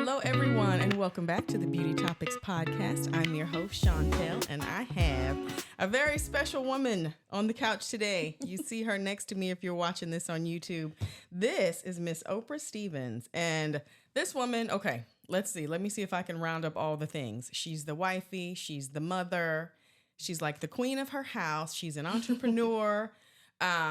Hello, everyone, and welcome back to the Beauty Topics Podcast. I'm your host, Chantel, and I have a very special woman on the couch today. You see her next to me if you're watching this on YouTube. This is Miss Oprah Stephens, and this woman, okay, let's see. Let me see if I can round up all the things. She's the wifey. She's the mother. She's like the queen of her house. She's an entrepreneur.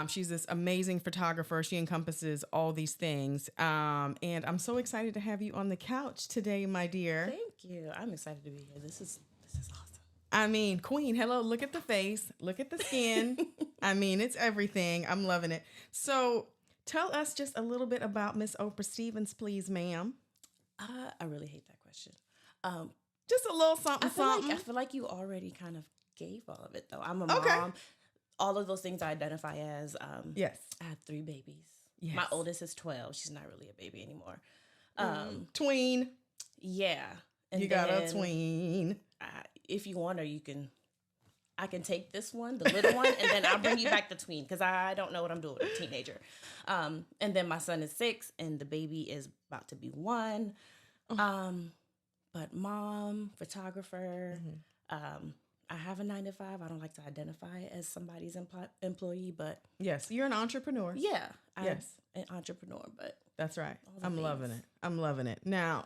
She's this amazing photographer. She encompasses all these things. And I'm so excited to have you on the couch today, my dear. Thank you. I'm excited to be here. This is awesome. I mean, queen, hello, look at the face, look at the skin. I mean, it's everything. I'm loving it. So tell us just a little bit about Miss Oprah Stephens, please, ma'am. I really hate that question. Just a little something, I feel like you already kind of gave all of it, though. I'm a mom. All of those things I identify as. Yes. I have 3 babies. Yes. My oldest is 12. She's not really a baby anymore. Tween. Yeah. And you got a tween. If you want her, I can take this one, the little one, and then I'll bring you back the tween because I don't know what I'm doing with a teenager. And then my son is 6 and the baby is about to be 1. But mom, photographer, I have a 9-to-5. I don't like to identify as somebody's employee, but yes, you're an entrepreneur. Yeah, I'm an entrepreneur, but that's right. I'm loving it. I'm loving it. Now,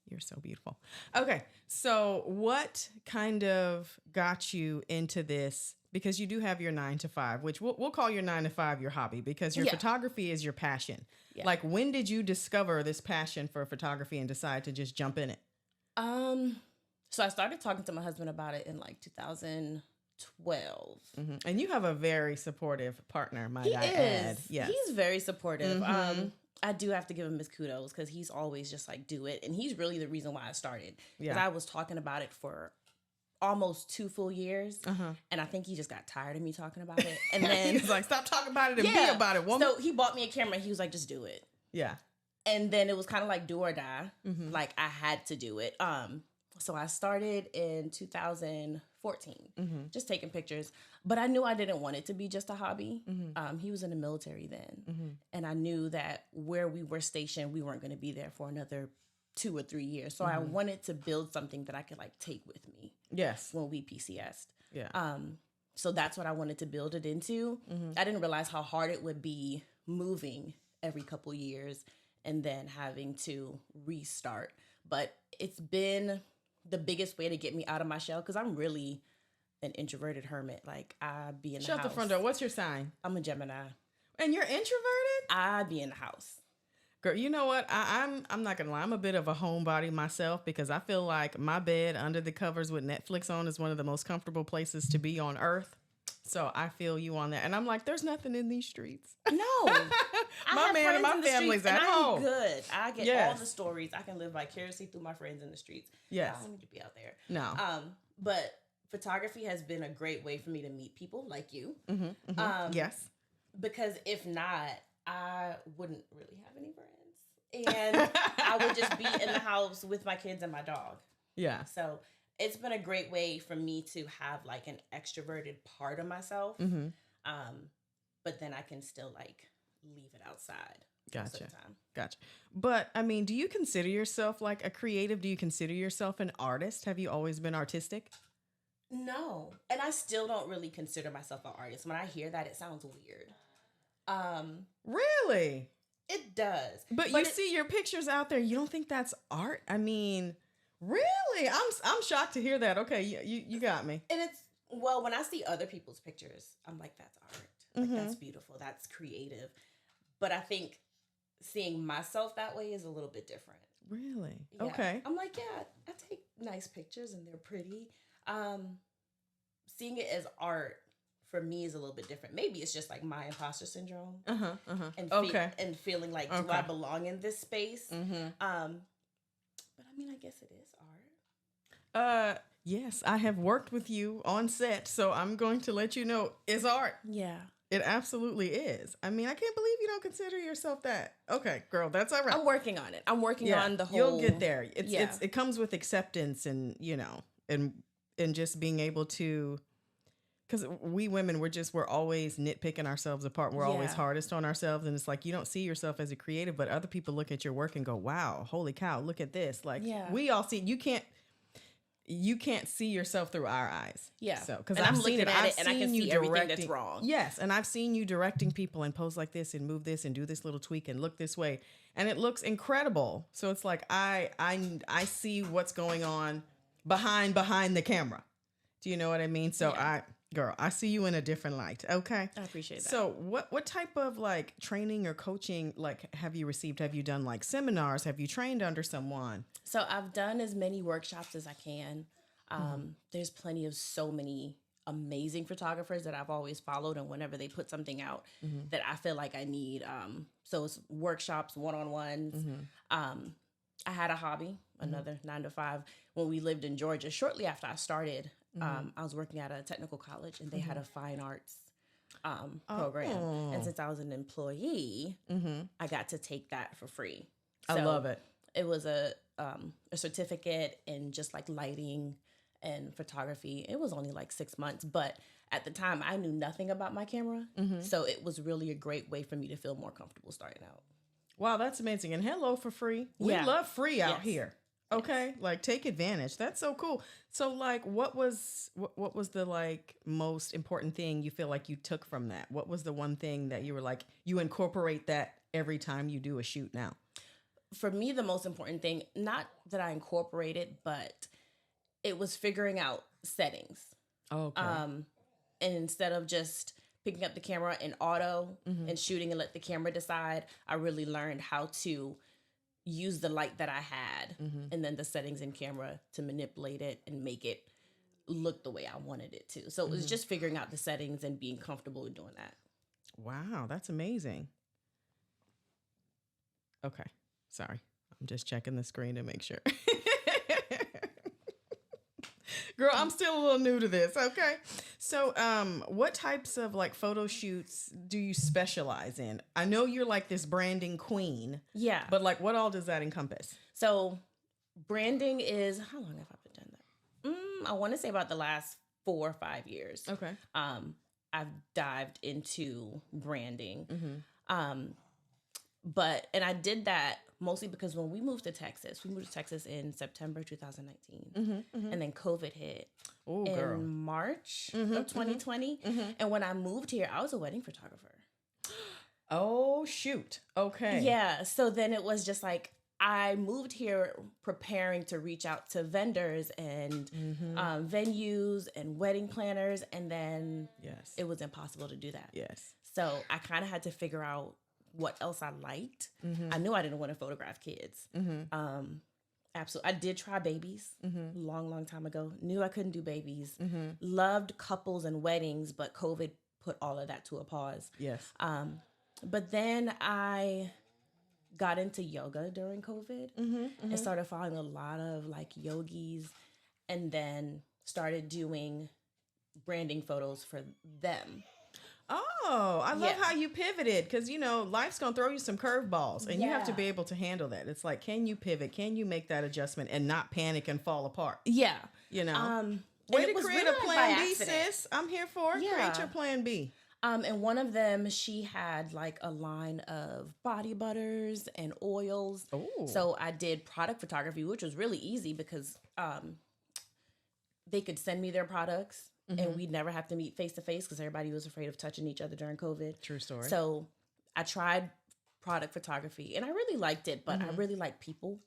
you're so beautiful. Okay, so what kind of got you into this? Because you do have your 9-to-5, which we'll call your 9-to-5 your hobby because your photography is your passion. Yeah. Like, when did you discover this passion for photography and decide to just jump in it? So I started talking to my husband about it in like 2012. Mm-hmm. And you have a very supportive partner, might I add. Yes. He's very supportive. I do have to give him his kudos because he's always just like, do it. And he's really the reason why I started. Because I was talking about it for almost 2 full years. And I think he just got tired of me talking about it. And then he's like, stop talking about it and be about it, woman. So he bought me a camera and he was like, just do it. Yeah. And then it was kind of like do or die. Like I had to do it. So I started in 2014, just taking pictures. But I knew I didn't want it to be just a hobby. He was in the military then. And I knew that where we were stationed, we weren't going to be there for another 2 or 3 years. So I wanted to build something that I could like take with me. Yes. When we PCS'd. Yeah. So that's what I wanted to build it into. I didn't realize how hard it would be moving every couple years and then having to restart. But it's been the biggest way to get me out of my shell because I'm really an introverted hermit. Like, I be in the house. Shut the front door. What's your sign? I'm a Gemini. And you're introverted? I be in the house. Girl, you know what? I'm not going to lie. I'm a bit of a homebody myself because I feel like my bed under the covers with Netflix on is one of the most comfortable places to be on earth. So I feel you on that. And I'm like, there's nothing in these streets. No. My man and my family's at home. I'm good. I get all the stories. I can live vicariously through my friends in the streets. Yes. I don't need to be out there. No. But photography has been a great way for me to meet people like you. Yes. Because if not, I wouldn't really have any friends. And I would just be in the house with my kids and my dog. Yeah. So it's been a great way for me to have like an extroverted part of myself. But then I can still like leave it outside. Gotcha. But I mean, do you consider yourself like a creative? Do you consider yourself an artist? Have you always been artistic? No. And I still don't really consider myself an artist. When I hear that, it sounds weird. Really? It does. But you see your pictures out there. You don't think that's art? I mean, really? I'm shocked to hear that. Okay, you got me. And it's, well, when I see other people's pictures, I'm like, that's art. Like, that's beautiful. That's creative. But I think seeing myself that way is a little bit different. Really? Yeah. Okay. I'm like, yeah, I take nice pictures and they're pretty. Seeing it as art for me is a little bit different. Maybe it's just like my imposter syndrome. And feeling like, do I belong in this space? But I mean, I guess it is art. Yes, I have worked with you on set, so I'm going to let you know it's art. Yeah. It absolutely is. I mean, I can't believe you don't consider yourself that. Okay, girl, that's all right. I'm working on it. I'm working on the whole. You'll get there. It comes with acceptance and, you know, and just being able to because we women, we're always nitpicking ourselves apart. We're always hardest on ourselves. And it's like, you don't see yourself as a creative, but other people look at your work and go, wow, holy cow, look at this. Like we all see, you can't see yourself through our eyes. Yeah. So, because I'm looking at it and I can see everything that's wrong. Yes. And I've seen you directing people and pose like this and move this and do this little tweak and look this way. And it looks incredible. So it's like, I see what's going on behind the camera. Do you know what I mean? So I see you in a different light. Okay. I appreciate that. So what type of like training or coaching like have you received? Have you done like seminars? Have you trained under someone? So I've done as many workshops as I can. There's plenty of so many amazing photographers that I've always followed, and whenever they put something out that I feel like I need, so it's workshops, one-on-ones. I had a hobby, another 9 to 5, when we lived in Georgia. Shortly after I started, I was working at a technical college, and they had a fine arts program. And since I was an employee, I got to take that for free. So I love it. It was a certificate in just like lighting and photography. It was only like 6 months, but at the time I knew nothing about my camera. So it was really a great way for me to feel more comfortable starting out. Wow, that's amazing. And hello for free. We love free out here. Okay. Yes. Like take advantage. That's so cool. So like what was the like most important thing you feel like you took from that? What was the one thing that you were like, you incorporate that every time you do a shoot now? For me, the most important thing, not that I incorporated, but it was figuring out settings. Okay. And instead of just picking up the camera in auto and shooting and let the camera decide, I really learned how to use the light that I had and then the settings in camera to manipulate it and make it look the way I wanted it to. So it was just figuring out the settings and being comfortable with doing that. Wow, that's amazing. Okay. Sorry. I'm just checking the screen to make sure. Girl, I'm still a little new to this. Okay. So, what types of like photo shoots do you specialize in? I know you're like this branding queen. Yeah. But like, what all does that encompass? So branding is, how long have I been doing that? I want to say about the last 4 or 5 years. Okay. I've dived into branding. And I did that mostly because when we moved to Texas in September 2019, and then COVID hit in March of 2020. And when I moved here, I was a wedding photographer. Oh, shoot. Okay. Yeah. So then it was just like, I moved here preparing to reach out to vendors and venues and wedding planners. And then it was impossible to do that. Yes. So I kind of had to figure out what else I liked. I knew I didn't want to photograph kids. Absolutely. I did try babies long time ago. Knew I couldn't do babies. Loved couples and weddings, but COVID put all of that to a pause. Yes. But then I got into yoga during COVID and started following a lot of like yogis, and then started doing branding photos for them. Oh, I love how you pivoted, because, you know, life's going to throw you some curveballs and you have to be able to handle that. It's like, can you pivot? Can you make that adjustment and not panic and fall apart? Yeah. You know, way to create really a plan B, sis. I'm here for it. Yeah. Create your plan B. And one of them, she had like a line of body butters and oils. Ooh. So I did product photography, which was really easy because they could send me their products. And we'd never have to meet face to face because everybody was afraid of touching each other during COVID. True story. So I tried product photography and I really liked it, but I really like people.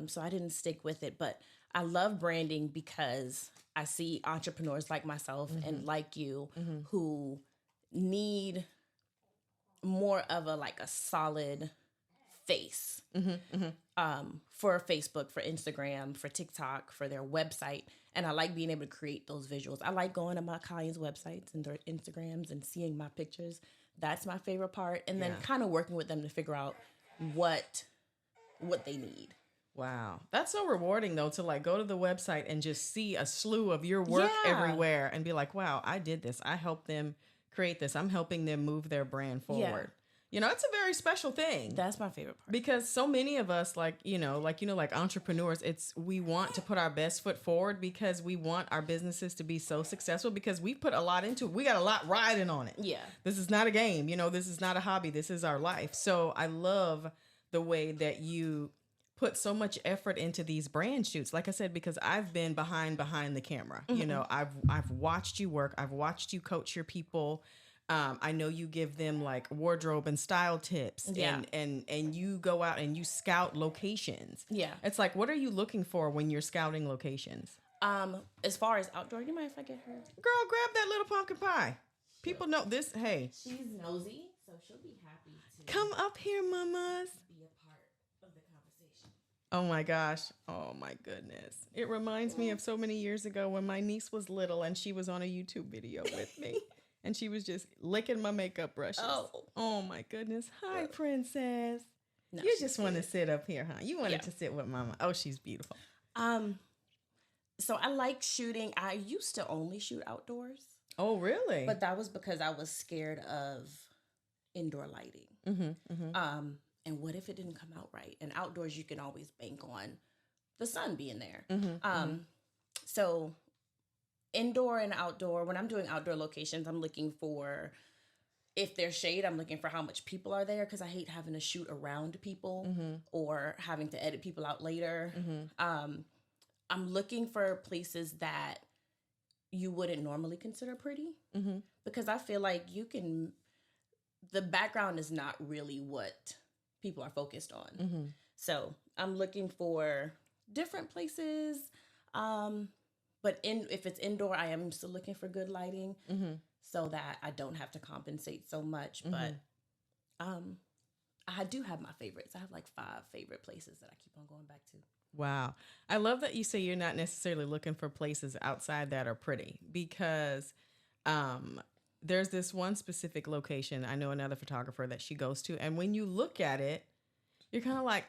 So I didn't stick with it. But I love branding because I see entrepreneurs like myself and like you who need more of a like a solid face for Facebook, for Instagram, for TikTok, for their website. And I like being able to create those visuals. I like going to my clients' websites and their Instagrams and seeing my pictures. That's my favorite part. And then kind of working with them to figure out what they need. Wow. That's so rewarding, though, to like go to the website and just see a slew of your work everywhere and be like, wow, I did this. I helped them create this. I'm helping them move their brand forward. It's a very special thing. That's my favorite part. Because so many of us, like entrepreneurs, we want to put our best foot forward because we want our businesses to be so successful because we put a lot into it. We got a lot riding on it. Yeah. This is not a game. This is not a hobby. This is our life. So I love the way that you put so much effort into these brand shoots. Like I said, because I've been behind the camera. I've watched you work. I've watched you coach your people. I know you give them like wardrobe and style tips. Yeah. And you go out and you scout locations. Yeah. It's like, what are you looking for when you're scouting locations? As far as outdoor, you mind if I get her? Girl, grab that little pumpkin pie. People know this. Hey. She's nosy, so she'll be happy to come up here, mamas. Be a part of the conversation. Oh my gosh. Oh my goodness. It reminds me of so many years ago when my niece was little and she was on a YouTube video with me. And she was just licking my makeup brushes. Oh my goodness. Hi, princess. No, you just want to sit up here, huh? You wanted to sit with mama. Oh, she's beautiful. So I like shooting. I used to only shoot outdoors. Oh, really? But that was because I was scared of indoor lighting. And what if it didn't come out right? And outdoors, you can always bank on the sun being there. So indoor and outdoor, when I'm doing outdoor locations, I'm looking for, if there's shade, I'm looking for how much people are there because I hate having to shoot around people or having to edit people out later. I'm looking for places that you wouldn't normally consider pretty because I feel like the background is not really what people are focused on. So I'm looking for different places. But if it's indoor, I am still looking for good lighting so that I don't have to compensate so much. But I do have my favorites. I have like 5 favorite places that I keep on going back to. Wow. I love that you say you're not necessarily looking for places outside that are pretty because there's this one specific location. I know another photographer that she goes to. And when you look at it, you're kind of like,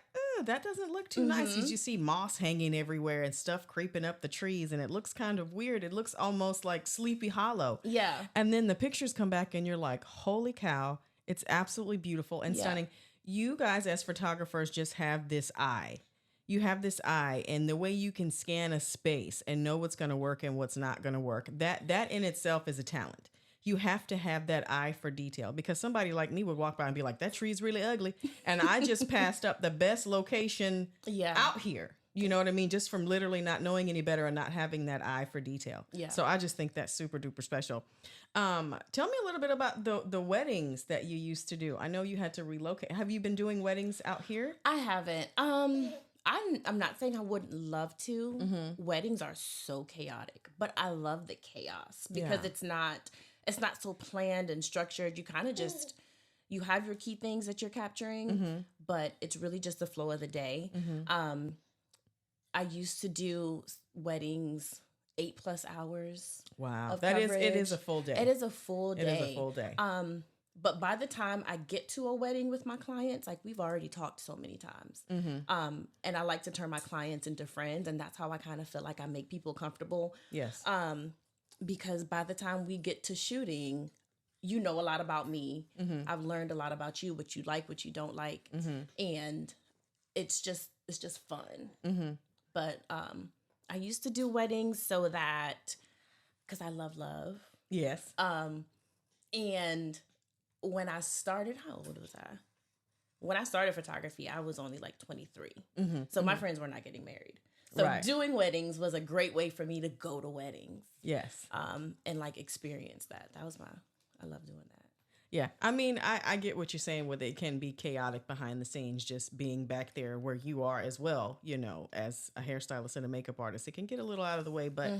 that doesn't look too nice. You see moss hanging everywhere and stuff creeping up the trees, and it looks kind of weird. It looks almost like Sleepy Hollow. Yeah. And then the pictures come back, and you're like, holy cow, it's absolutely beautiful and stunning. You guys as photographers just have this eye. You have this eye, and the way you can scan a space and know what's going to work and what's not going to work, that in itself is a talent. You have to have that eye for detail because somebody like me would walk by and be like, that tree's really ugly. And I just passed up the best location out here. You know what I mean? Just from literally not knowing any better and not having that eye for detail. Yeah. So I just think that's super duper special. Tell me a little bit about the weddings that you used to do. I know you had to relocate. Have you been doing weddings out here? I haven't. I'm not saying I wouldn't love to. Weddings are so chaotic, but I love the chaos because it's not so planned and structured. You kind of just, you have your key things that you're capturing, but it's really just the flow of the day. I used to do weddings 8+ hours. Wow. It is a full day. It is a full day. It is a full day. But by the time I get to a wedding with my clients, like we've already talked so many times. And I like to turn my clients into friends. And that's how I kind of feel like I make people comfortable. Yes. Because by the time we get to shooting, you know a lot about me. I've learned a lot about you, what you like, what you don't like. And it's just fun. But I used to do weddings so that, because I love love. Yes. And when I started, how old was I? When I started photography, I was only like 23. So my friends were not getting married. So doing weddings was a great way for me to go to weddings. Yes. And like experience that. I love doing that. Yeah. I mean, I get what you're saying with it can be chaotic behind the scenes, just being back there where you are as well, as a hairstylist and a makeup artist. It can get a little out of the way, but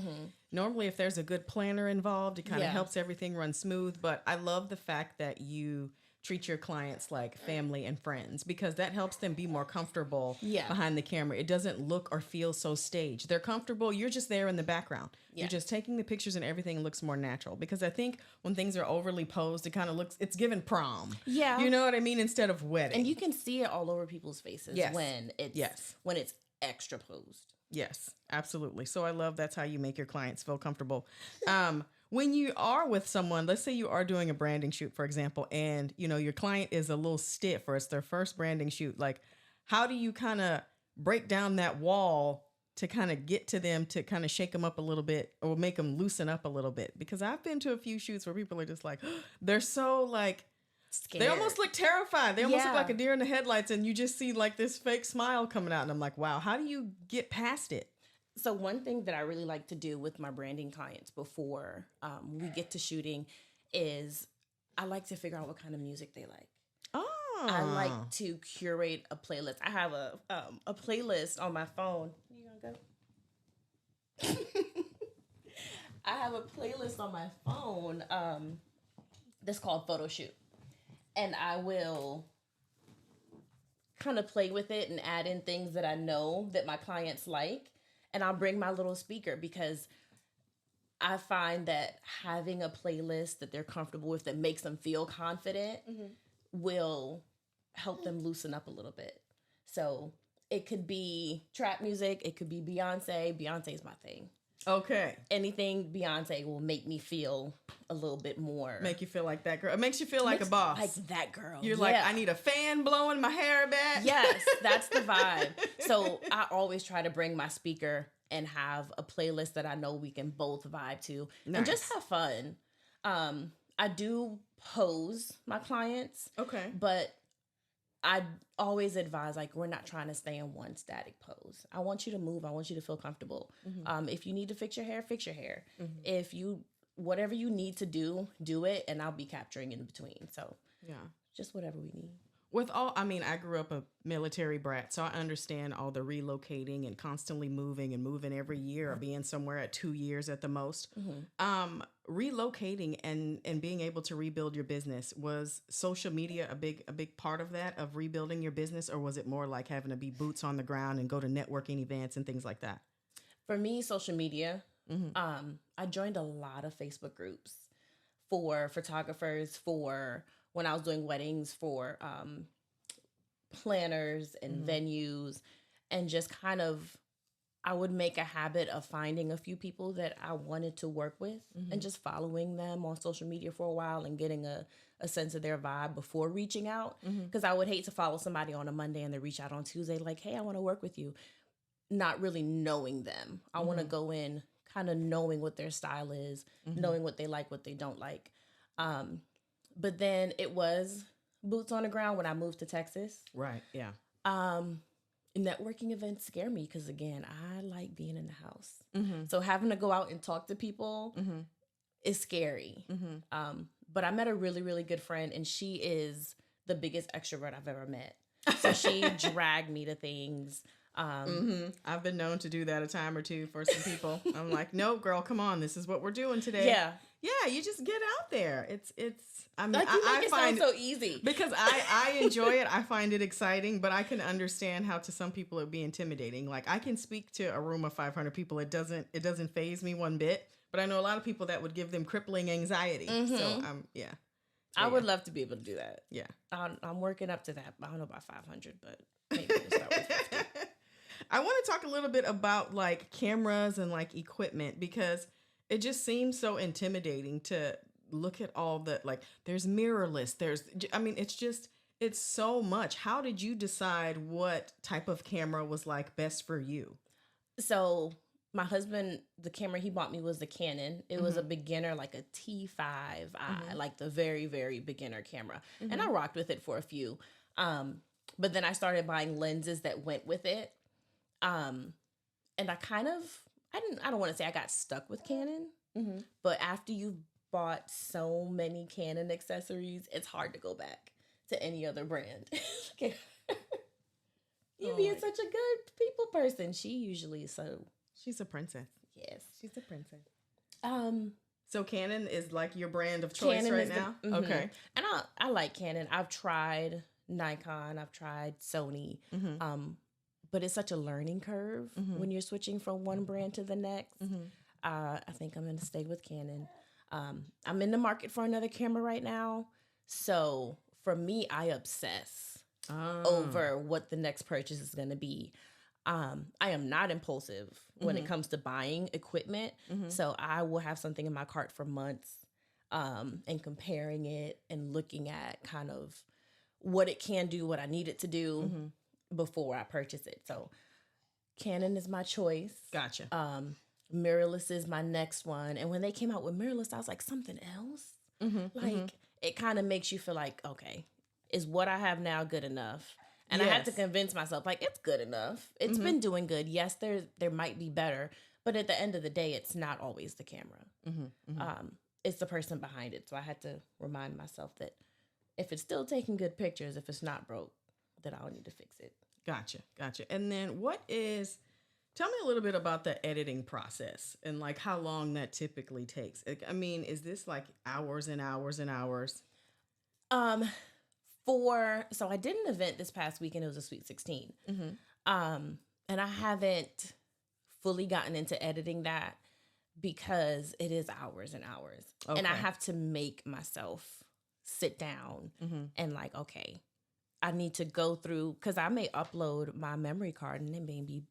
normally if there's a good planner involved, it kind of helps everything run smooth. But I love the fact that you treat your clients like family and friends because that helps them be more comfortable behind the camera. It doesn't look or feel so staged. They're comfortable. You're just there in the background. You're just taking the pictures and everything looks more natural because I think when things are overly posed, it kind of looks, it's given prom. Yeah. You know what I mean? Instead of wedding. And you can see it all over people's faces when it's extra posed. Yes, absolutely. So I love that's how you make your clients feel comfortable. when you are with someone, let's say you are doing a branding shoot, for example, and your client is a little stiff or it's their first branding shoot, like how do you kind of break down that wall to kind of get to them, to kind of shake them up a little bit or make them loosen up a little bit? Because I've been to a few shoots where people are just like, they're so like, scared. They almost look terrified. They almost look like a deer in the headlights, and you just see like this fake smile coming out. And I'm like, wow, how do you get past it? So one thing that I really like to do with my branding clients before we get to shooting is I like to figure out what kind of music they like. Oh. I like to curate a playlist. I have a playlist on my phone. You gonna go? I have a playlist on my phone that's called Photo Shoot. And I will kind of play with it and add in things that I know that my clients like. And I'll bring my little speaker because I find that having a playlist that they're comfortable with that makes them feel confident will help them loosen up a little bit. So it could be trap music. It could be Beyonce. Beyonce's my thing. Okay. Anything Beyonce will make me feel a little bit more. Make you feel like that girl. It makes you feel like a boss. Like that girl. You're like, I need a fan blowing my hair back. Yes, that's the vibe. So I always try to bring my speaker and have a playlist that I know we can both vibe to. Nice. And just have fun. I do pose my clients. Okay. But I always advise, like, we're not trying to stay in one static pose. I want you to move. I want you to feel comfortable. Mm-hmm. If you need to fix your hair, fix your hair. Mm-hmm. Whatever you need to do it, and I'll be capturing in between. So yeah, just whatever we need. I grew up a military brat, so I understand all the relocating and constantly moving every year or being somewhere at 2 years at the most. Mm-hmm. Relocating and being able to rebuild your business, was social media a big part of that, of rebuilding your business, or was it more like having to be boots on the ground and go to networking events and things like that? For me, social media. Mm-hmm. I joined a lot of Facebook groups for photographers, for when I was doing weddings, for planners and venues, and just kind of, I would make a habit of finding a few people that I wanted to work with and just following them on social media for a while and getting a sense of their vibe before reaching out. Because I would hate to follow somebody on a Monday and they reach out on Tuesday like, hey, I want to work with you. Not really knowing them. I want to go in kind of knowing what their style is, knowing what they like, what they don't like. But then it was boots on the ground when I moved to Texas. Right, yeah. Networking events scare me because, again, I like being in the house. So having to go out and talk to people is scary. But I met a really, really good friend, and she is the biggest extrovert I've ever met. So she dragged me to things. I've been known to do that a time or two for some people. I'm like, no, girl, come on. This is what we're doing today. Yeah, you just get out there. I mean, I find it so easy because I enjoy it. I find it exciting, but I can understand how to some people it would be intimidating. Like, I can speak to a room of 500 people. It doesn't faze me one bit, but I know a lot of people that would give them crippling anxiety. So yeah. I would love to be able to do that. Yeah. I'm working up to that. I don't know about 500, but maybe we'll start with 50. I want to talk a little bit about like cameras and like equipment, because it just seems so intimidating to look at all the, like, there's mirrorless, it's so much. How did you decide what type of camera was like best for you? So my husband, the camera he bought me was the Canon. It was a beginner, like a T5i, like the very, very beginner camera. And I rocked with it for a few. But then I started buying lenses that went with it. And I don't want to say I got stuck with Canon, but after you've bought so many Canon accessories, it's hard to go back to any other brand. You being such a good people person. She usually is so. She's a princess. Yes. She's a princess. So Canon is like your brand of choice Canon right now? Okay. And I like Canon. I've tried Nikon. I've tried Sony. But it's such a learning curve when you're switching from one brand to the next. I think I'm going to stay with Canon. I'm in the market for another camera right now. So for me, I obsess over what the next purchase is going to be. I am not impulsive when it comes to buying equipment. So I will have something in my cart for months and comparing it and looking at kind of what it can do, what I need it to do before I purchase it. So Canon is my choice. Gotcha. Mirrorless is my next one. And when they came out with mirrorless, I was like, something else? It kind of makes you feel like, okay, is what I have now good enough? And I had to convince myself, like, it's good enough. It's been doing good. Yes, there might be better. But at the end of the day, it's not always the camera. It's the person behind it. So I had to remind myself that if it's still taking good pictures, if it's not broke, then I'll need to fix it. Gotcha. And then tell me a little bit about the editing process and like how long that typically takes. I mean, is this like hours and hours and hours? So I did an event this past weekend. It was a Sweet 16. And I haven't fully gotten into editing that because it is hours and hours. Okay. And I have to make myself sit down and like, okay, I need to go through, because I may upload my memory card and it may be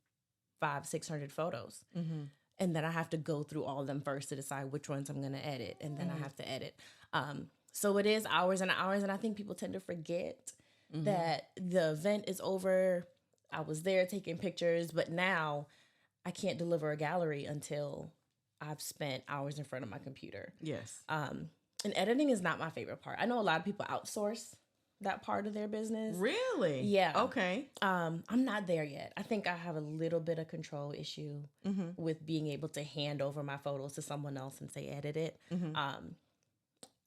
500-600 photos. And then I have to go through all of them first to decide which ones I'm going to edit. And then I have to edit. So it is hours and hours. And I think people tend to forget that the event is over. I was there taking pictures, but now I can't deliver a gallery until I've spent hours in front of my computer. Yes. And editing is not my favorite part. I know a lot of people outsource that part of their business. Really? Yeah. Okay. I'm not there yet. I think I have a little bit of control issue with being able to hand over my photos to someone else and say edit it.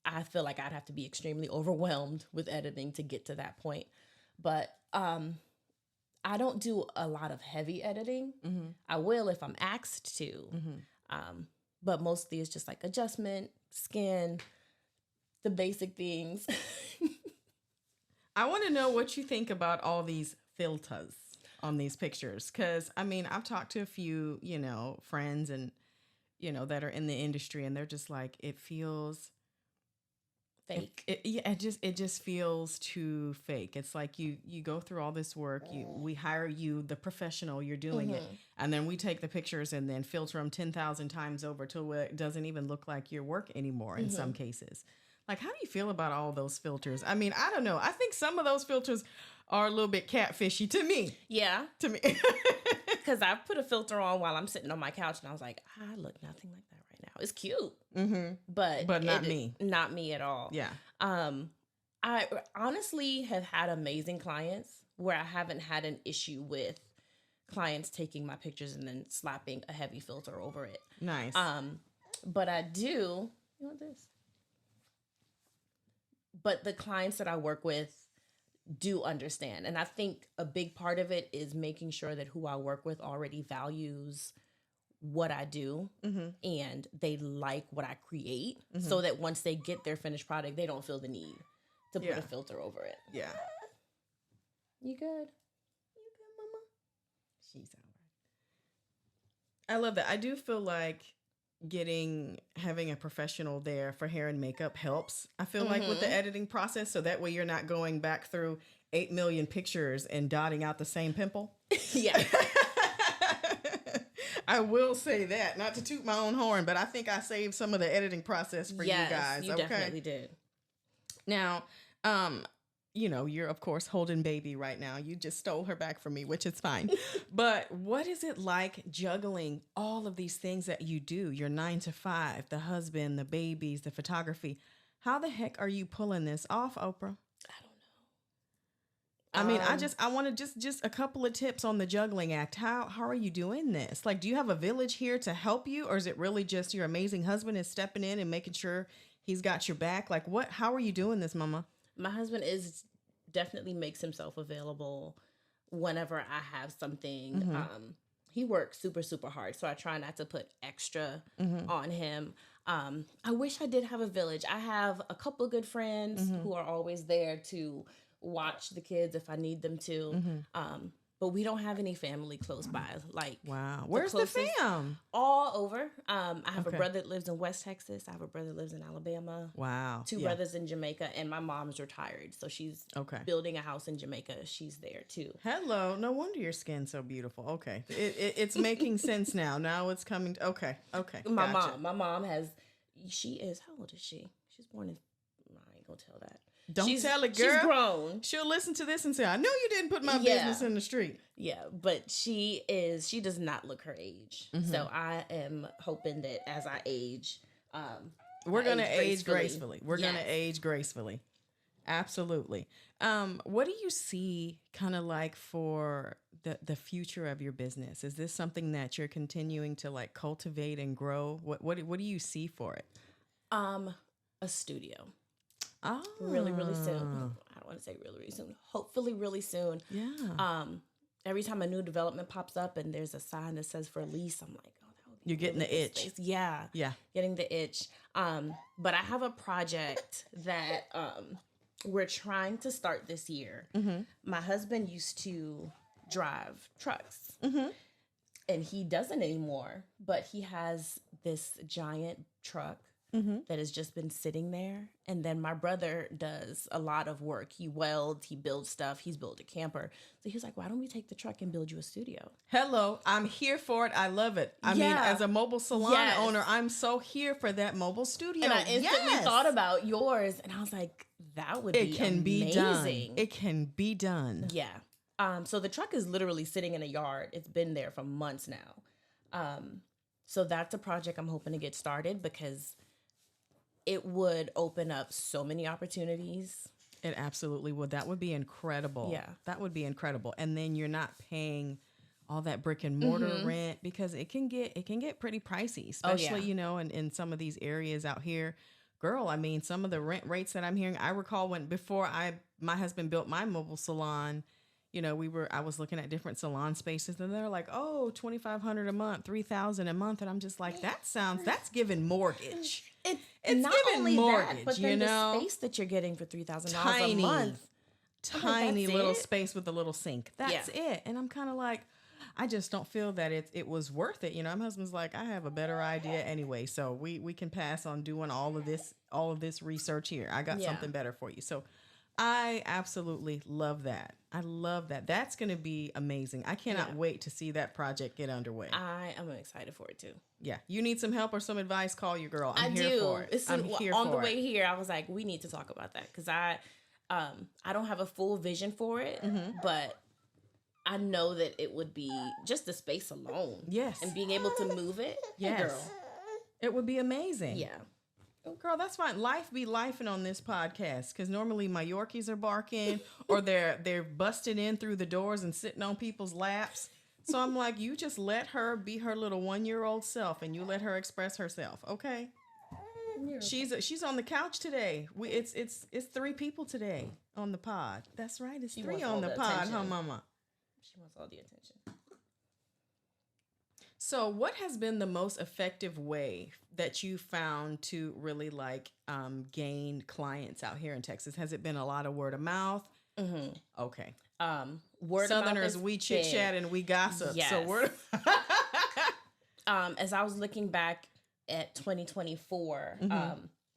I feel like I'd have to be extremely overwhelmed with editing to get to that point. But I don't do a lot of heavy editing. I will if I'm asked to. But mostly it's just like adjustment, skin, the basic things. I want to know what you think about all these filters on these pictures. Because, I mean, I've talked to a few, friends and, that are in the industry, and they're just like, it feels fake. It just feels too fake. It's like you go through all this work. We hire you, the professional, you're doing it. And then we take the pictures and then filter them 10,000 times over till it doesn't even look like your work anymore in some cases. Like, how do you feel about all those filters? I mean, I don't know. I think some of those filters are a little bit catfishy to me. Yeah. To me. Because I put a filter on while I'm sitting on my couch and I was like, I look nothing like that right now. It's cute. But not me. Not me at all. Yeah. I honestly have had amazing clients where I haven't had an issue with clients taking my pictures and then slapping a heavy filter over it. Nice. But I do, you want this? But the clients that I work with do understand. And I think a big part of it is making sure that who I work with already values what I do and they like what I create so that once they get their finished product, they don't feel the need to put a filter over it. Yeah. You good? You good, mama? She's all right. I love that. I do feel like having a professional there for hair and makeup helps. I feel like with the editing process, so that way you're not going back through 8 million pictures and dotting out the same pimple. Yeah. I will say that, not to toot my own horn, but I think I saved some of the editing process for you guys. You definitely did. Now, you're of course holding baby right now. You just stole her back from me, which is fine. But what is it like juggling all of these things that you do? Your 9 to 5, the husband, the babies, the photography. How the heck are you pulling this off, Oprah? I don't know. I mean, I want to just a couple of tips on the juggling act. How are you doing this? Like, do you have a village here to help you, or is it really just your amazing husband is stepping in and making sure he's got your back? Like, how are you doing this, mama? My husband definitely makes himself available whenever I have something. He works super, super hard, so I try not to put extra on him. I wish I did have a village. I have a couple of good friends who are always there to watch the kids if I need them to. But we don't have any family close by. Like, wow. Where's the fam? All over. I have Okay. a brother that lives in West Texas. I have a brother that lives in Alabama. Wow. Two brothers in Jamaica, and my mom's retired, so she's building a house in Jamaica. She's there too. Hello. No wonder your skin's so beautiful. Okay, it's making sense now. Now it's coming. Okay. My mom has. She is. How old is she? She's born in. I ain't gonna tell that. Don't tell it, girl. She's grown. She'll listen to this and say, "I know you didn't put my business in the street." Yeah, but she does not look her age. So I am hoping that as I age, we're going to age gracefully. We're going to age gracefully. Absolutely. What do you see kind of like for the future of your business? Is this something that you're continuing to like cultivate and grow? What do you see for it? A studio. Oh. Really soon. I don't want to say really soon. Hopefully really soon. Yeah. Every time a new development pops up and there's a sign that says for lease, I'm like, oh, that would be You're getting the itch. Space. Yeah. Getting the itch. But I have a project that we're trying to start this year. Mm-hmm. My husband used to drive trucks. Mm-hmm. And he doesn't anymore, but he has this giant truck that has just been sitting there. And then my brother does a lot of work. He welds, he builds stuff. He's built a camper. So he was like, why don't we take the truck and build you a studio? Hello. I'm here for it. I love it. I mean, as a mobile salon owner, I'm so here for that mobile studio. And I instantly thought about yours. And I was like, that would be amazing. Be done. It can be done. Yeah. So the truck is literally sitting in a yard. It's been there for months now. So that's a project I'm hoping to get started because it would open up so many opportunities. It absolutely would. That would be incredible. Yeah. That would be incredible. And then you're not paying all that brick and mortar rent because it can get pretty pricey, especially, you know, in some of these areas out here. Girl, I mean, some of the rent rates that I'm hearing, I recall before my husband built my mobile salon, you know, I was looking at different salon spaces and they're like, oh, $2,500 a month, $3,000 a month. And I'm just like, that's giving mortgage. It's not giving only mortgage, that, but then the space that you're getting for $3,000 a month. Tiny little space with a little sink. That's it. And I'm kind of like, I just don't feel that it was worth it. You know, my husband's like, I have a better idea anyway. So we can pass on doing all of this research here. I got something better for you. So I absolutely love that. I love that. That's going to be amazing. I cannot wait to see that project get underway. I am excited for it too. Yeah. You need some help or some advice, call your girl. I'm here do. for it. I'm here on the way here, I was like, we need to talk about that because I don't have a full vision for it, but I know that it would be just the space alone. Yes. And being able to move it. Yes. Girl. It would be amazing. Yeah. Girl, that's fine. Life be lifing on this podcast because normally my Yorkies are barking or they're busting in through the doors and sitting on people's laps. So I'm like, you just let her be her little 1-year-old self and you let her express herself, okay? She's on the couch today. It's 3 people today on the pod. That's right. It's 3 on the pod, attention. huh, Mama? She wants all the attention. So what has been the most effective way that you found to really like gain clients out here in Texas? Has it been a lot of word of mouth? Mm-hmm. Okay. Word Southerners, of mouth we chit chat and we gossip. Yes. So word. As I was looking back at 2024,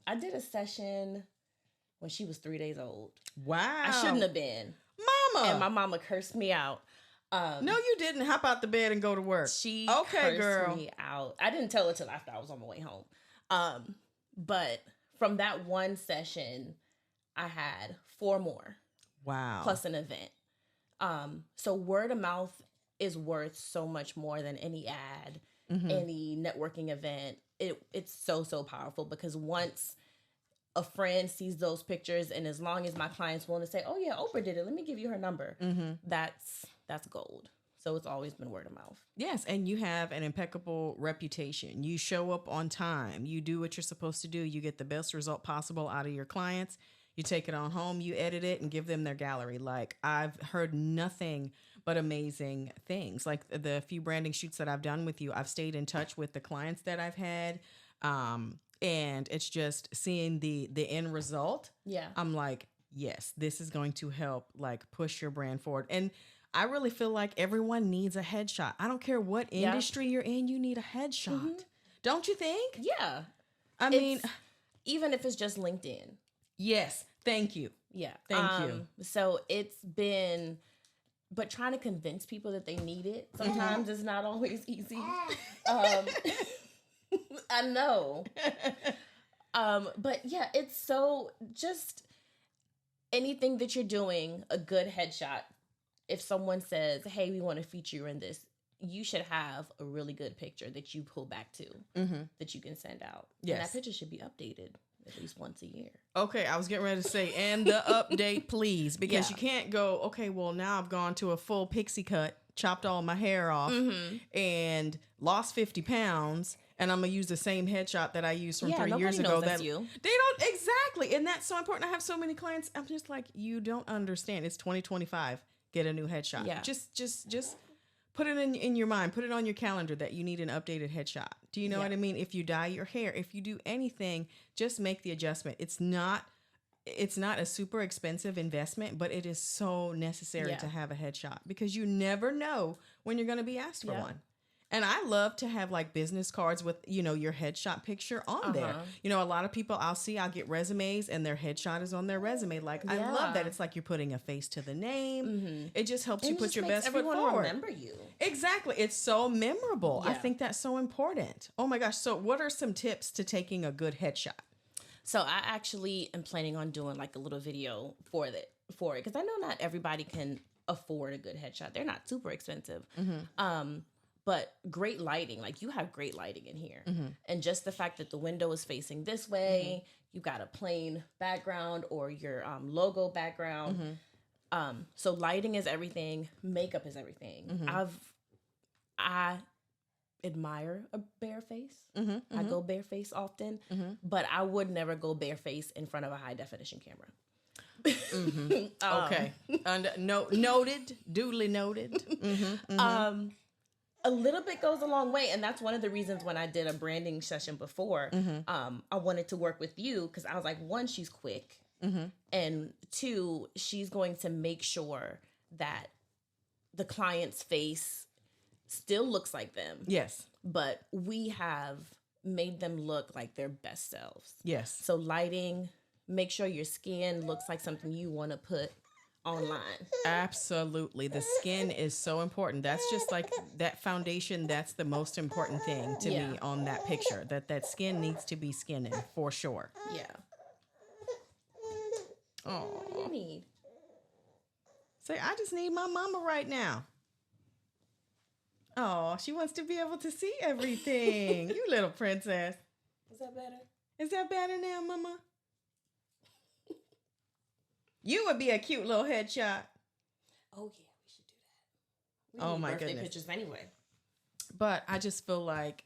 I did a session when she was 3 days old. Wow. I shouldn't have been. Mama. And my mama cursed me out. No, you didn't. Hop out the bed and go to work. She cursed me out. I didn't tell her till after I was on my way home. But from that one session, I had 4 more. Wow. Plus an event. So word of mouth is worth so much more than any ad, any networking event. It's so powerful because once a friend sees those pictures and as long as my client's willing to say, oh yeah, Oprah did it, let me give you her number. That's gold. So it's always been word of mouth. Yes. And you have an impeccable reputation. You show up on time. You do what you're supposed to do. You get the best result possible out of your clients. You take it on home, you edit it and give them their gallery. Like I've heard nothing but amazing things. Like the few branding shoots that I've done with you, I've stayed in touch with the clients that I've had. And it's just seeing the end result. Yeah. I'm like, yes, this is going to help like push your brand forward. And I really feel like everyone needs a headshot. I don't care what industry you're in, you need a headshot. Don't you think? Yeah. I mean, even if it's just LinkedIn. Yes. Thank you. Yeah. Thank you. So it's been, but trying to convince people that they need it sometimes is not always easy. I know. But yeah, it's so just anything that you're doing, a good headshot. If someone says, hey, we want to feature you in this, you should have a really good picture that you pull back to that you can send out. Yes. And that picture should be updated at least once a year. Okay, I was getting ready to say, and the update, please, because you can't go, okay, well, now I've gone to a full pixie cut, chopped all my hair off, and lost 50 pounds, and I'm going to use the same headshot that I used from 3 years ago. That's you. They don't, exactly, and that's so important. I have so many clients, I'm just like, you don't understand. It's 2025. Get a new headshot. Yeah. Just put it in your mind. Put it on your calendar that you need an updated headshot. Do you know what I mean? If you dye your hair, if you do anything, just make the adjustment. It's not a super expensive investment, but it is so necessary to have a headshot because you never know when you're going to be asked for one. And I love to have like business cards with, your headshot picture on there. A lot of people I'll get resumes and their headshot is on their resume. Like, I love that. It's like you're putting a face to the name. It just helps you put your best foot forward. Remember you. Exactly. It's so memorable. I think that's so important. Oh my gosh. So what are some tips to taking a good headshot? So I actually am planning on doing like a little video for it because I know not everybody can afford a good headshot. They're not super expensive. But great lighting, like you have great lighting in here. And just the fact that the window is facing this way, you got a plain background or your logo background. So lighting is everything. Makeup is everything. I admire a bare face. I go bare face often, but I would never go bare face in front of a high definition camera. Okay. Noted, duly noted. A little bit goes a long way. And that's one of the reasons when I did a branding session before, I wanted to work with you because I was like, one, she's quick. And two, she's going to make sure that the client's face still looks like them. Yes. But we have made them look like their best selves. Yes. So lighting, make sure your skin looks like something you want to put online. Absolutely. The skin is so important. That's just like that foundation. That's the most important thing to me on that picture, that skin needs to be skinning for sure. Yeah. Oh, what do you need? Say, I just need my mama right now. Oh, she wants to be able to see everything. You little princess. Is that better? Is that better now, mama? You would be a cute little headshot. Oh, yeah, we should do that. We need my birthday goodness. pictures anyway. But I just feel like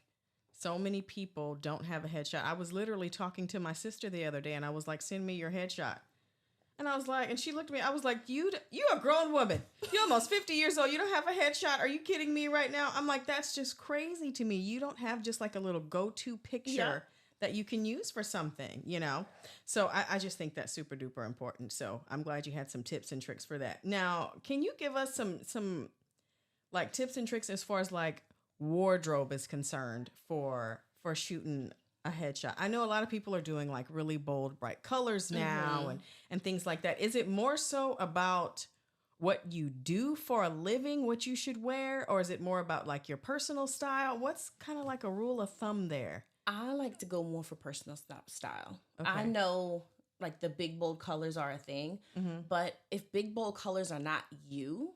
so many people don't have a headshot. I was literally talking to my sister the other day, and I was like, send me your headshot. And I was like, and she looked at me, I was like, you a grown woman. You're almost 50 years old. You don't have a headshot. Are you kidding me right now? I'm like, that's just crazy to me. You don't have just like a little go-to picture that you can use for something, So I just think that's super duper important. So I'm glad you had some tips and tricks for that. Now, can you give us some like tips and tricks as far as like wardrobe is concerned for shooting a headshot? I know a lot of people are doing like really bold, bright colors now and things like that. Is it more so about what you do for a living, what you should wear, or is it more about like your personal style? What's kind of like a rule of thumb there? I like to go more for personal style. Okay. I know like the big bold colors are a thing, but if big bold colors are not you,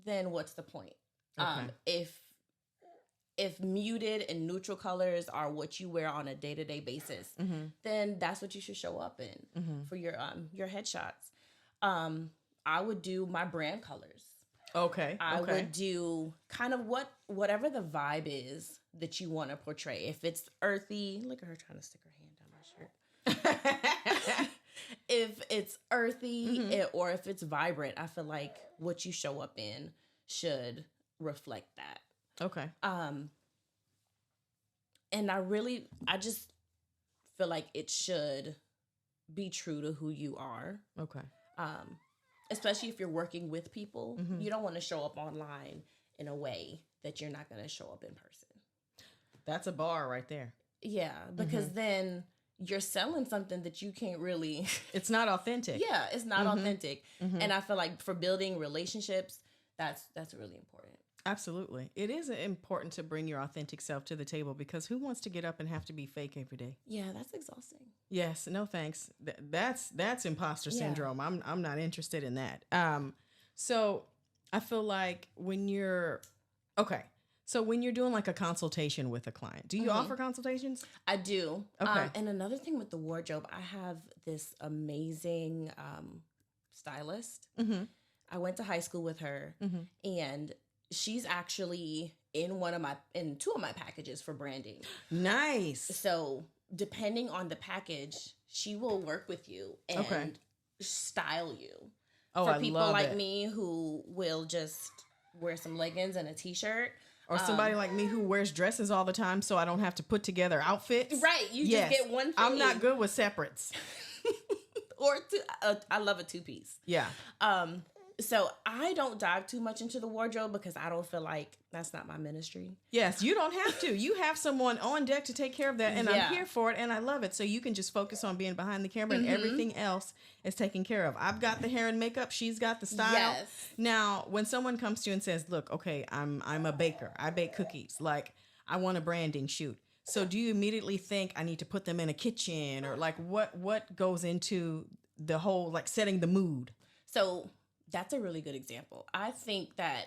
then what's the point? Okay. If muted and neutral colors are what you wear on a day-to-day basis, then that's what you should show up in for your headshots. I would do my brand colors. Okay. I would do kind of whatever the vibe is that you want to portray. If it's earthy, look at her trying to stick her hand down my shirt. If it's earthy or if it's vibrant, I feel like what you show up in should reflect that. Okay. And I just feel like it should be true to who you are. Okay. especially if you're working with people, you don't want to show up online in a way that you're not going to show up in person. That's a bar right there. Yeah, because then you're selling something that you can't really... It's not authentic. Yeah, it's not authentic. And I feel like for building relationships, that's really important. Absolutely. It is important to bring your authentic self to the table because who wants to get up and have to be fake every day? Yeah, that's exhausting. Yes, no thanks. That's imposter syndrome. I'm not interested in that. So I feel like when you're doing like a consultation with a client, do you offer consultations? I do. Okay. And another thing with the wardrobe, I have this amazing stylist. I went to high school with her, and she's actually in two of my packages for branding. Nice. So depending on the package, she will work with you and style you. Oh, for people like me who will just wear some leggings and a t-shirt. Or somebody like me who wears dresses all the time so I don't have to put together outfits. Right. You just get one thing. I'm not good with separates. Or I love a two-piece. Yeah. So I don't dive too much into the wardrobe because I don't feel like that's not my ministry. Yes, you don't have to. You have someone on deck to take care of that, and I'm here for it, and I love it. So you can just focus on being behind the camera, and everything else is taken care of. I've got the hair and makeup. She's got the style. Yes. Now, when someone comes to you and says, "Look, okay, I'm a baker. I bake cookies. Like, I want a branding shoot." So do you immediately think I need to put them in a kitchen, or like what goes into the whole like setting the mood? So that's a really good example. I think that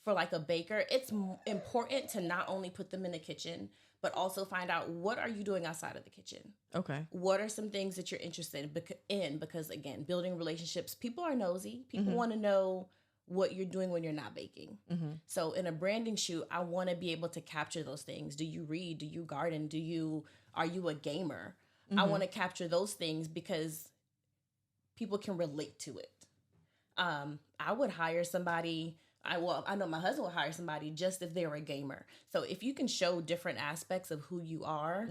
for like a baker, it's important to not only put them in the kitchen, but also find out what are you doing outside of the kitchen. Okay. What are some things that you're interested in? Because again, building relationships, people are nosy. People want to know what you're doing when you're not baking. So in a branding shoot, I want to be able to capture those things. Do you read? Do you garden? Are you a gamer? I want to capture those things because people can relate to it. I would hire somebody. I know my husband will hire somebody just if they're a gamer. So if you can show different aspects of who you are,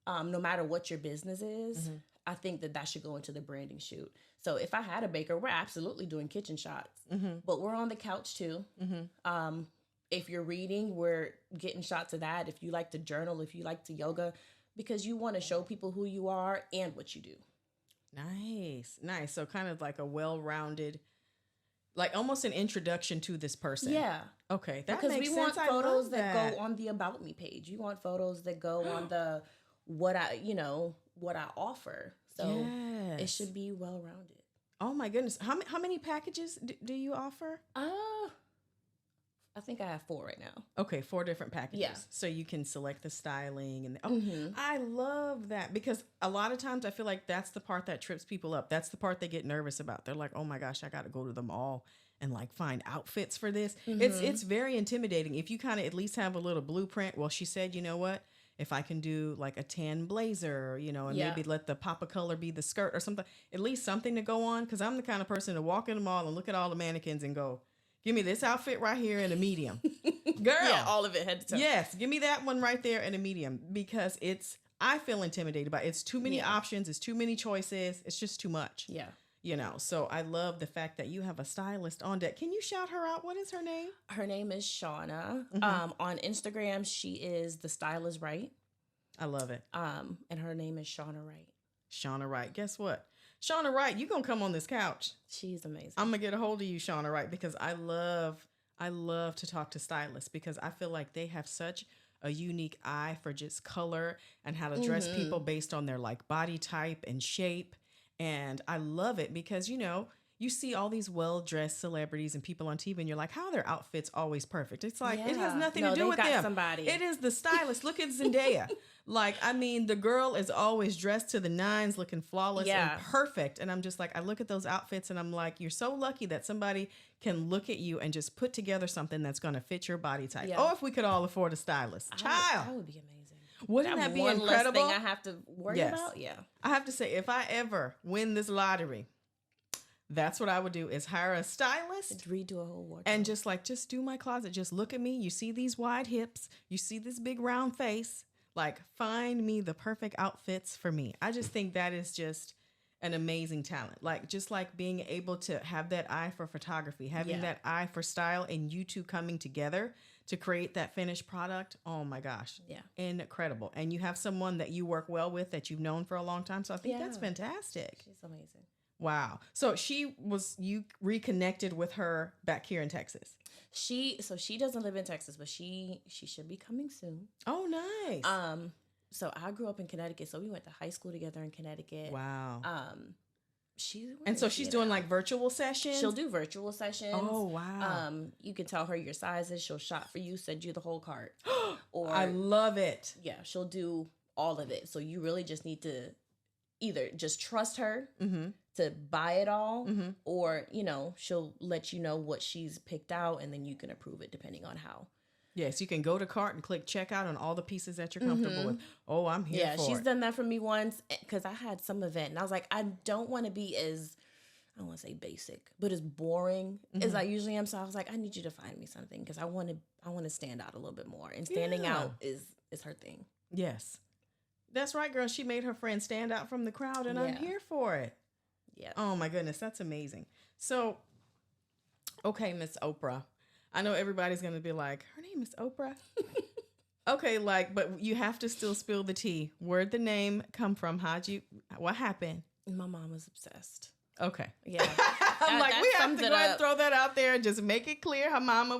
no matter what your business is, I think that should go into the branding shoot. So if I had a baker, we're absolutely doing kitchen shots, but we're on the couch too. If you're reading, we're getting shots of that. If you like to journal, if you like to yoga, because you want to show people who you are and what you do. Nice. So kind of like a well-rounded, like almost an introduction to this person. Yeah. Okay. That because makes we sense. want photos that go on the About Me page. You want photos that go on the what I offer. So it should be well-rounded. Oh my goodness. How many packages do you offer? I think I have 4 right now. Okay, 4 different packages. Yeah. So you can select the styling and I love that because a lot of times I feel like that's the part that trips people up. That's the part they get nervous about. They're like, "Oh my gosh, I got to go to the mall and like find outfits for this." It's very intimidating. If you kind of at least have a little blueprint. Well, she said, "You know what? If I can do like a tan blazer, and maybe let the pop of color be the skirt or something, at least something to go on." Because I'm the kind of person to walk in the mall and look at all the mannequins and go, "Give me this outfit right here in a medium." Girl. Yeah, all of it head to toe. Yes, give me that one right there in a medium because I feel intimidated by it. It's too many options. It's too many choices. It's just too much. Yeah. So I love the fact that you have a stylist on deck. Can you shout her out? What is her name? Her name is Shauna. On Instagram, she is The Style Is Right. I love it. And her name is Shauna Wright. Shauna Wright. Guess what? Shauna Wright, you gonna come on this couch. She's amazing. I'm gonna get a hold of you, Shauna Wright, because I love to talk to stylists because I feel like they have such a unique eye for just color and how to dress people based on their like body type and shape. And I love it because, you see all these well-dressed celebrities and people on TV and you're like, how are their outfits always perfect? It's like, it has nothing to do with them. Somebody. It is the stylist. Look at Zendaya. The girl is always dressed to the nines, looking flawless and perfect. And I'm just like, I look at those outfits and I'm like, you're so lucky that somebody can look at you and just put together something that's going to fit your body type. Yeah. Oh, if we could all afford a stylist. Child. That would be amazing. Wouldn't that be incredible? One less thing I have to worry about? Yeah. I have to say, if I ever win this lottery, that's what I would do is hire a stylist. Redo a whole wardrobe. And just do my closet. Just look at me. You see these wide hips. You see this big round face. Like, find me the perfect outfits for me. I just think that is an amazing talent. Like, just like being able to have that eye for photography, having that eye for style, and you two coming together to create that finished product. Oh my gosh. Yeah. Incredible. And you have someone that you work well with that you've known for a long time. So I think that's fantastic. She's amazing. Wow. So you reconnected with her back here in Texas. She doesn't live in Texas, but she should be coming soon. Oh, nice. So I grew up in Connecticut, so we went to high school together in Connecticut. Wow. She's doing like virtual sessions. She'll do virtual sessions. Oh, wow. You can tell her your sizes. She'll shop for you, send you the whole cart. Or I love it. Yeah, she'll do all of it. So you really just need to either just trust her to buy it all, or, she'll let you know what she's picked out, and then you can approve it depending on how. Yes, you can go to cart and click checkout on all the pieces that you're comfortable with. Oh, I'm here for it. Yeah, she's done that for me once, because I had some event, and I was like, I don't want to be as, I don't want to say basic, but as boring as I usually am. So I was like, I need you to find me something, because I want to stand out a little bit more, and standing out is her thing. Yes. That's right, girl. She made her friend stand out from the crowd, and I'm here for it. Yeah. Oh, my goodness. That's amazing. So, okay, Miss Oprah. I know everybody's going to be like, her name is Oprah? Okay, but you have to still spill the tea. Where'd the name come from? What happened? My mom was obsessed. Okay. Yeah. I'm like, we have to go ahead and throw that out there and just make it clear her mama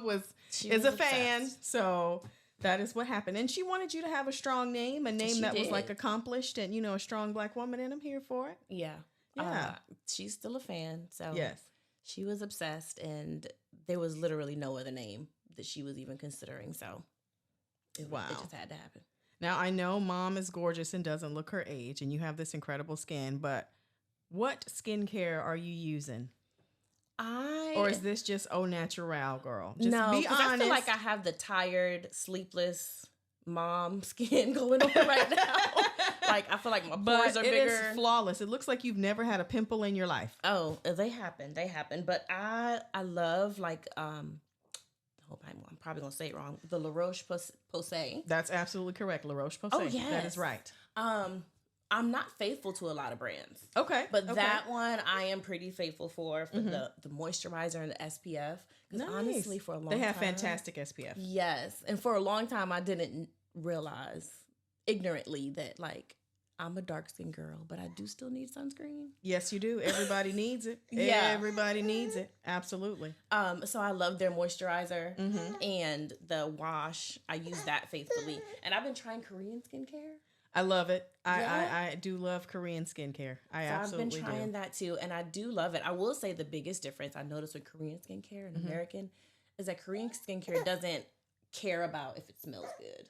is a fan. Obsessed. So that is what happened. And she wanted you to have a strong name, a name that was like accomplished and, a strong Black woman, and I'm here for it. Yeah. Yeah. She's still a fan. So yes, she was obsessed, and there was literally no other name that she was even considering. So it just had to happen. Now, I know Mom is gorgeous and doesn't look her age, and you have this incredible skin, but what skincare are you using? Or is this just au naturel, girl? Just no, be honest. I feel like I have the tired, sleepless mom skin going on right now. Like, I feel like my pores are bigger. It is flawless. It looks like you've never had a pimple in your life. Oh, they happen. But I love, like, I'm probably going to say it wrong. The La Roche-Posay. That's absolutely correct. La Roche-Posay. Oh, yes. That is right. I'm not faithful to a lot of brands. Okay. But that one I am pretty faithful for the moisturizer and the SPF. Nice. Honestly, for a long time. They have fantastic SPF. Yes. And for a long time, I didn't realize ignorantly that, like, I'm a dark-skinned girl, but I do still need sunscreen. Yes, you do. Everybody needs it. Yeah. Everybody needs it. Absolutely. So I love their moisturizer and the wash. I use that faithfully. And I've been trying Korean skincare. I love it. I do love Korean skincare. I've been trying that too, and I do love it. I will say the biggest difference I noticed with Korean skincare and American is that Korean skincare doesn't care about if it smells good.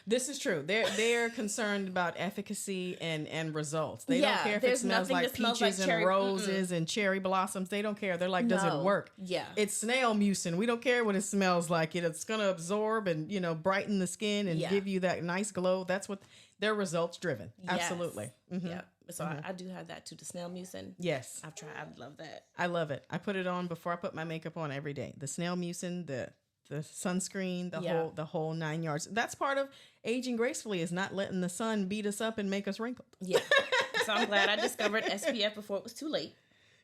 This is true. They're concerned about efficacy and results. They don't care if it smells like peaches and roses and cherry blossoms. They don't care. They're like, does it work? Yeah. It's snail mucin. We don't care what it smells like. It's going to absorb and, brighten the skin and give you that nice glow. That's what they're results driven. Yes. Absolutely. Mm-hmm. Yeah. So I do have that too. The snail mucin. Yes. I've tried. I love that. I love it. I put it on before I put my makeup on every day. The snail mucin, the sunscreen, the whole 9 yards. That's part of aging gracefully, is not letting the sun beat us up and make us wrinkled. Yeah. So I'm glad I discovered SPF before it was too late.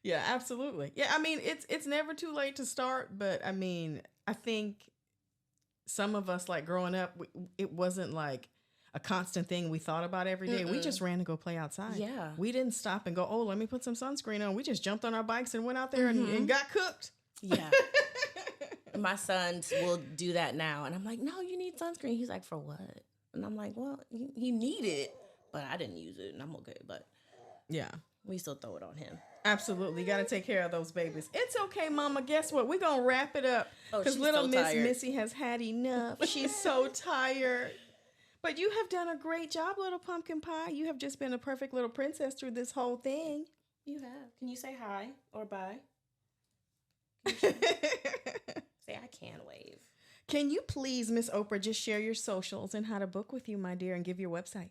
Yeah, absolutely. Yeah, I mean, it's never too late to start, but I mean, I think some of us, like growing up, it wasn't like a constant thing we thought about every day. We just ran to go play outside. Yeah. We didn't stop and go, oh, let me put some sunscreen on. We just jumped on our bikes and went out there and got cooked. Yeah. My sons will do that now. And I'm like, no, you need sunscreen. He's like, for what? And I'm like, well, you need it, but I didn't use it and I'm okay. But yeah, we still throw it on him. Absolutely. You got to take care of those babies. It's okay, Mama. Guess what? We're going to wrap it up because little Miss Missy has had enough. She's so tired. But you have done a great job, little pumpkin pie. You have just been a perfect little princess through this whole thing. You have. Can you say hi or bye? Say, I can wave. Can you please, Miss Oprah, just share your socials and how to book with you, my dear, and give your website?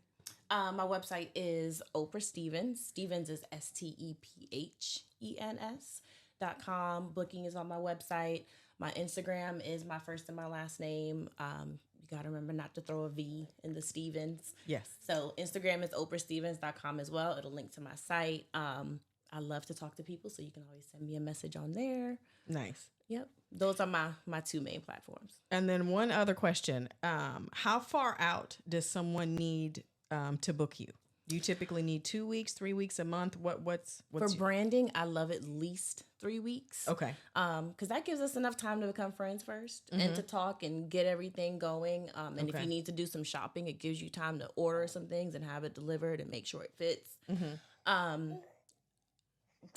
My website is Oprah Stephens. Stephens is STEPHENS.com. Booking is on my website. My Instagram is my first and my last name. You got to remember not to throw a V in the Stephens. Yes. So Instagram is oprahstephens.com as well. It'll link to my site. I love to talk to people, so you can always send me a message on there. Nice. Yep. Those are my two main platforms. And then one other question. How far out does someone need to book you? Do you typically need 2 weeks, 3 weeks, a month? What's For branding, I love at least 3 weeks. Okay. Because that gives us enough time to become friends first and to talk and get everything going. And if you need to do some shopping, it gives you time to order some things and have it delivered and make sure it fits.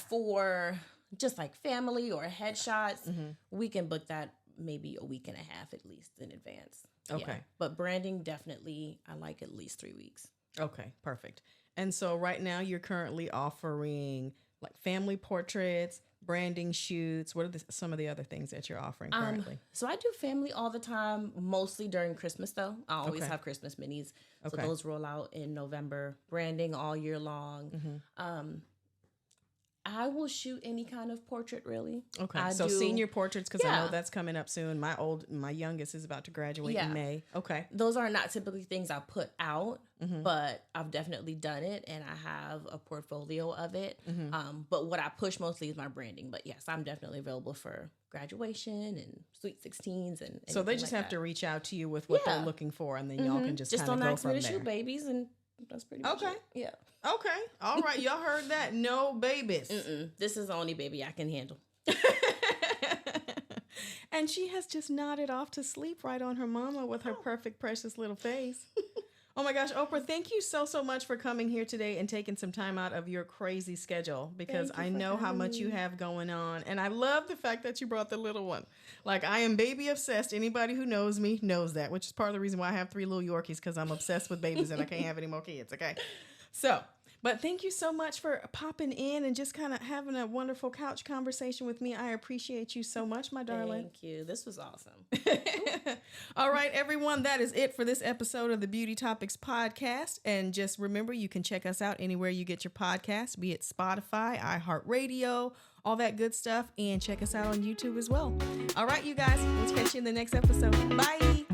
For just like family or headshots, we can book that maybe a week and a half at least in advance. Okay. Yeah. But branding, definitely, I like at least 3 weeks. Okay, perfect. And so right now you're currently offering like family portraits, branding shoots. What are some of the other things that you're offering currently? So I do family all the time, mostly during Christmas though. I always have Christmas minis. So those roll out in November. Branding all year long. I will shoot any kind of portrait, really. Okay. So senior portraits, because I know that's coming up soon. My youngest is about to graduate in May. Okay. Those are not typically things I put out, but I've definitely done it, and I have a portfolio of it. But what I push mostly is my branding. But yes, I'm definitely available for graduation and sweet 16s and so they just have to reach out to you with what they're looking for, and then y'all can just kind of go from there. Just don't ask me to shoot babies, and that's pretty much it. Yeah. Okay. All right. Y'all heard that. No babies. This is the only baby I can handle. And she has just nodded off to sleep right on her mama with her perfect, precious little face. Oh my gosh, Oprah, thank you so much for coming here today and taking some time out of your crazy schedule, because I know how much you have going on. And I love the fact that you brought the little one. Like, I am baby obsessed. Anybody who knows me knows that, which is part of the reason why I have 3 little Yorkies, because I'm obsessed with babies and I can't have any more kids. Okay. So, but thank you so much for popping in and just kind of having a wonderful couch conversation with me. I appreciate you so much, my darling. Thank you. This was awesome. All right, everyone, that is it for this episode of the Beauty Topics podcast. And just remember, you can check us out anywhere you get your podcast, be it Spotify, iHeartRadio, all that good stuff. And check us out on YouTube as well. All right, you guys, let's catch you in the next episode. Bye.